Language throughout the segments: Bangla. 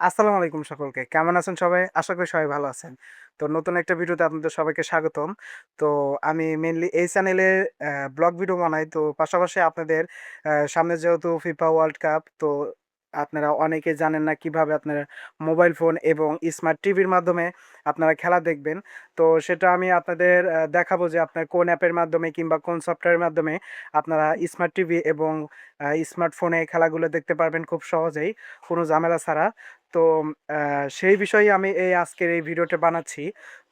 আসসালামু আলাইকুম সকলকে। কেমন আছেন সবাই? আশা করি সবাই ভালো আছেন। তো নতুন একটা ভিডিওতে আপনাদের সবাইকে স্বাগতম। তো আমি মেইনলি এই চ্যানেলে ব্লগ ভিডিও বানাই। তো পাশাপাশি আপনাদের সামনে যেহেতু ফিফা ওয়ার্ল্ড কাপ, তো আপনারা অনেকেই জানেন না কিভাবে আপনারা মোবাইল ফোন এবং স্মার্ট টিভির মাধ্যমে আপনারা খেলা দেখবেন। তো সেটা আমি আপনাদের দেখাবো যে আপনার কোন অ্যাপের মাধ্যমে কিংবা কোন সফটওয়্যারের মাধ্যমে আপনারা স্মার্ট টিভি এবং স্মার্টফোনে খেলাগুলো দেখতে পারবেন খুব সহজেই, কোনো ঝামেলা ছাড়া। তো সেই বিষয়ে আমি আজকের এই ভিডিওটা বানাচ্ছি।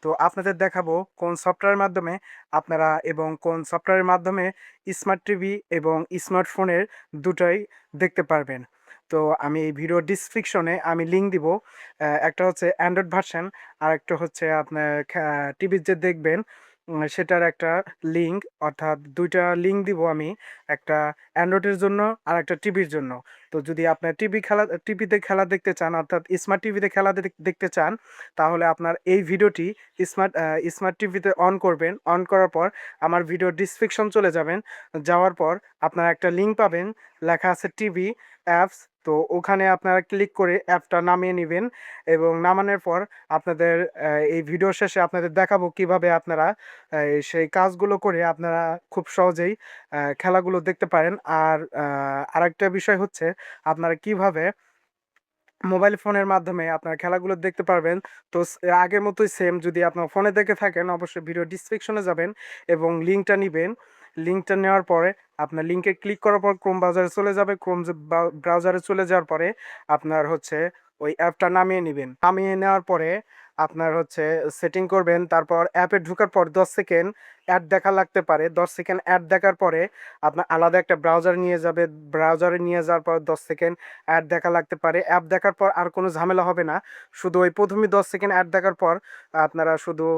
তো আপনাদের দেখাবো কোন সফটওয়্যারের মাধ্যমে আপনারা এবং কোন সফটওয়্যারের মাধ্যমে স্মার্ট টিভি এবং স্মার্টফোনের দুটোই দেখতে পারবেন। তো আমি এই ভিডিও ডিসক্রিপশনে আমি লিঙ্ক দিব। একটা হচ্ছে অ্যান্ড্রয়েড ভার্সন, আর একটা হচ্ছে আপনার টিভির যে দেখবেন সেটার একটা লিঙ্ক, অর্থাৎ দুইটা লিঙ্ক দিব আমি, একটা অ্যান্ড্রয়েডের জন্য আর একটা টিভির জন্য। তো যদি আপনার টিভিতে খেলা দেখতে চান, অর্থাৎ স্মার্ট টিভিতে খেলা দেখতে চান, তাহলে আপনার এই ভিডিওটি স্মার্ট টিভিতে অন করবেন। অন করার পর আমার ভিডিও ডিসক্রিপশন চলে যাবেন। যাওয়ার পর আপনারা একটা লিঙ্ক পাবেন, লেখা আছে টিভি অ্যাপস। তো ওখানে আপনারা ক্লিক করে অ্যাপটা নামিয়ে নেবেন এবং নামানোর পর আপনাদের এই ভিডিও শেষে আপনাদের দেখাবো কিভাবে আপনারা সেই কাজগুলো করে আপনারা খুব সহজেই খেলাগুলো দেখতে পারেন। আর আরেকটা বিষয় হচ্ছে আপনারা কিভাবে মোবাইল ফোনের মাধ্যমে আপনার খেলাগুলো দেখতে পারবেন। তো আগের মতোই সেম, যদি আপনার ফোনে দেখে থাকেন অবশ্যই ভিডিও ডিসক্রিপশনে যাবেন এবং লিঙ্কটা নিবেন। লিঙ্কটা নেওয়ার পরে আপনার লিঙ্কে ক্লিক করার পর ক্রোম ব্রাউজারে চলে যাবে। ব্রাউজারে চলে যাওয়ার পরে আপনার হচ্ছে ওই অ্যাপটা নামিয়ে নেবেন। নামিয়ে নেওয়ার পরে আপনার হচ্ছে সেটিং করবেন। তারপর অ্যাপে ঢোকার পর 10 সেকেন্ড অ্যাড দেখা লাগতে পারে। 10 সেকেন্ড অ্যাড দেখার পরে আপনার আলাদা একটা ব্রাউজার নিয়ে যাবে। ব্রাউজারে নিয়ে যাওয়ার পর 10 সেকেন্ড অ্যাড দেখা লাগতে পারে। অ্যাপ দেখার পর আর কোনো ঝামেলা হবে না। শুধু ওই প্রথমেই 10 সেকেন্ড অ্যাড দেখার পর আপনারা শুধু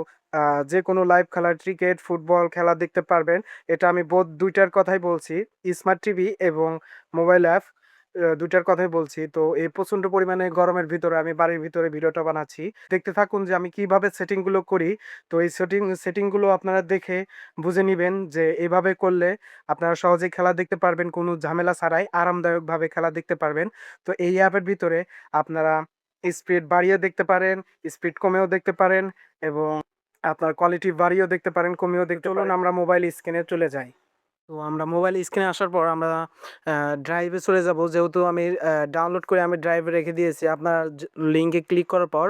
যে কোনো লাইভ খেলা, ক্রিকেট, ফুটবল খেলা দেখতে পারবেন। এটা আমি দুইটার কথাই বলছি, স্মার্ট টিভি এবং মোবাইল অ্যাপ দুইটার কথাই বলছি। তো এই প্রচণ্ড পরিমাণে গরমের ভিতরে আমি বাড়ির ভিতরে ভিডিওটা বানাচ্ছি। দেখতে থাকুন যে আমি কিভাবে সেটিংগুলো করি। তো এই সেটিংগুলো আপনারা দেখে বুঝে নিবেন যে এভাবে করলে আপনারা সহজেই খেলা দেখতে পারবেন, কোনো ঝামেলা ছাড়াই আরামদায়কভাবে খেলা দেখতে পারবেন। তো এই অ্যাপের ভিতরে আপনারা স্পিড বাড়িয়ে দেখতে পারেন, স্পিড কমেও দেখতে পারেন এবং আপনার কোয়ালিটি বাড়িয়েও দেখতে পারেন, কমিয়েও দেখতে পারেন। চলুন আমরা মোবাইল স্ক্রিনে চলে যাই। তো আমরা মোবাইল স্ক্রিনে আসার পর আমরা ড্রাইভে চলে যাব। যেহেতু আমি ডাউনলোড করে আমি ড্রাইভে রেখে দিয়েছি, আপনার লিঙ্কে ক্লিক করার পর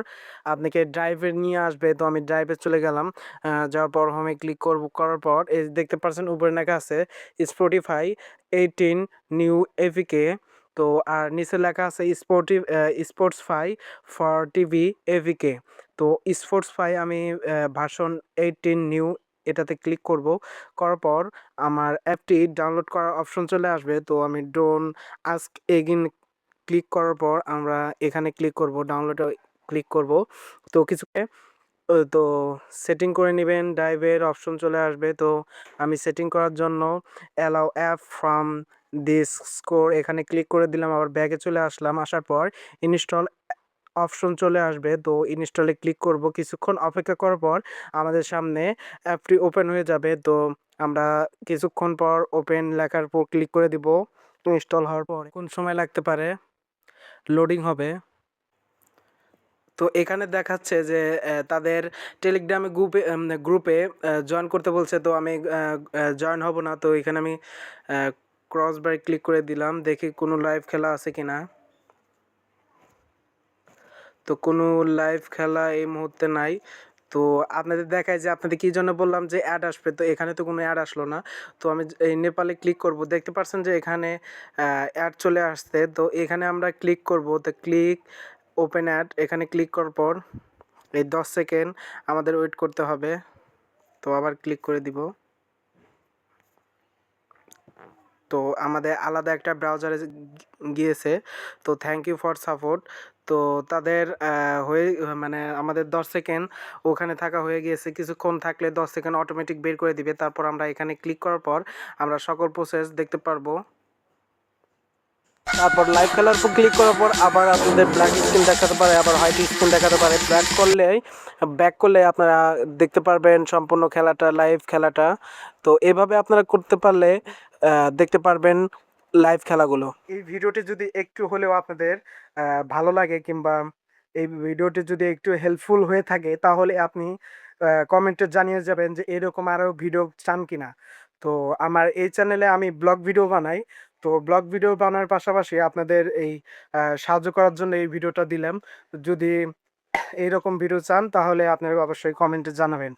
আপনাকে ড্রাইভে নিয়ে আসবে। তো আমি ড্রাইভে চলে গেলাম। যাওয়ার পর হোমে ক্লিক করার পর এই দেখতে পাচ্ছেন উপরে লেখা আছে স্পটিফাই 18 নিউ এভিকে। তো আর নিচে লেখা আছে স্পোর্টসফাই ফর টিভি এভিকে। তো স্পোর্টসফাই আমি ভার্সন 18 নিউ এটাতে ক্লিক করব। করার পর আমার অ্যাপটি ডাউনলোড করার অপশন চলে আসবে। তো আমি ডোন্ট আস্ক এগেইন ক্লিক করার পর আমরা এখানে ক্লিক করব, ডাউনলোডে ক্লিক করব। তো তো সেটিং করে নেবেন, ড্রাইভের অপশন চলে আসবে। তো আমি সেটিং করার জন্য allow app from this score এখানে ক্লিক করে দিলাম। আবার ব্যাগে চলে আসলাম। আসার পর ইনস্টল অপশন চলে আসবে। তো ইনস্টলে ক্লিক করব। কিছুক্ষণ অপেক্ষা করার পর আমাদের সামনে অ্যাপটি ওপেন হয়ে যাবে। তো আমরা কিছুক্ষণ পর ওপেন লেখার পর ক্লিক করে দিব। ইনস্টল হওয়ার পর কোন সময় লাগতে পারে, লোডিং হবে। তো এখানে দেখাচ্ছে যে তাদের টেলিগ্রামে গ্রুপে জয়েন করতে বলছে। তো আমি জয়েন হব না। তো এখানে আমি ক্রস বাই ক্লিক করে দিলাম, দেখি কোনো লাইভ খেলা আছে কিনা। তো কোনো লাইভ খেলা এই মুহূর্তে নাই। তো আপনাদের দেখায় যে আপনাদের কী জন্য বললাম যে অ্যাড আসবে, তো এখানে তো কোনো অ্যাড আসলো না। তো আমি এই নেপালে ক্লিক করব। দেখতে পাচ্ছেন যে এখানে অ্যাড চলে আসছে। তো এখানে আমরা ক্লিক করব। তো ক্লিক ওপেন অ্যাড এখানে ক্লিক করার পর এই 10 সেকেন্ড আমাদের ওয়েট করতে হবে। তো আবার ক্লিক করে দিব। তো আমাদের আলাদা একটা ব্রাউজারে গিয়েছে। তো থ্যাংক ইউ ফর সাপোর্ট। তো তাদের হয়ে মানে আমাদের 10 সেকেন্ড ওখানে থাকা হয়ে গিয়েছে। কিছুক্ষণ থাকলে 10 সেকেন্ড অটোমেটিক বের করে দিবে। তারপর আমরা এখানে ক্লিক করার পর আমরা সকল প্রসেস দেখতে পারবো। তারপর লাইভ খেলার উপর ক্লিক করার পর আবার আপনাদের ব্ল্যাক স্ক্রিন দেখাতে পারে, আবার হোয়াইট স্ক্রিন দেখাতে পারে। ব্যাক করলে আপনারা দেখতে পারবেন সম্পূর্ণ খেলাটা, লাইভ খেলাটা। তো এভাবে আপনারা করতে পারলে দেখতে পারবেন লাইভ খেলাগুলো। এই ভিডিওটি যদি একটু হলেও আপনাদের ভালো লাগে কিংবা এই ভিডিওটি যদি একটু হেল্পফুল হয়ে থাকে তাহলে আপনি কমেন্টে জানিয়ে যাবেন যে এরকম আরও ভিডিও চান কিনা। তো আমার এই চ্যানেলে আমি ব্লগ ভিডিও বানাই। তো ব্লগ ভিডিও বানানোর পাশাপাশি আপনাদের এই সাহায্য করার জন্য এই ভিডিওটা দিলাম। যদি এইরকম ভিডিও চান তাহলে আপনারা অবশ্যই কমেন্টে জানাবেন।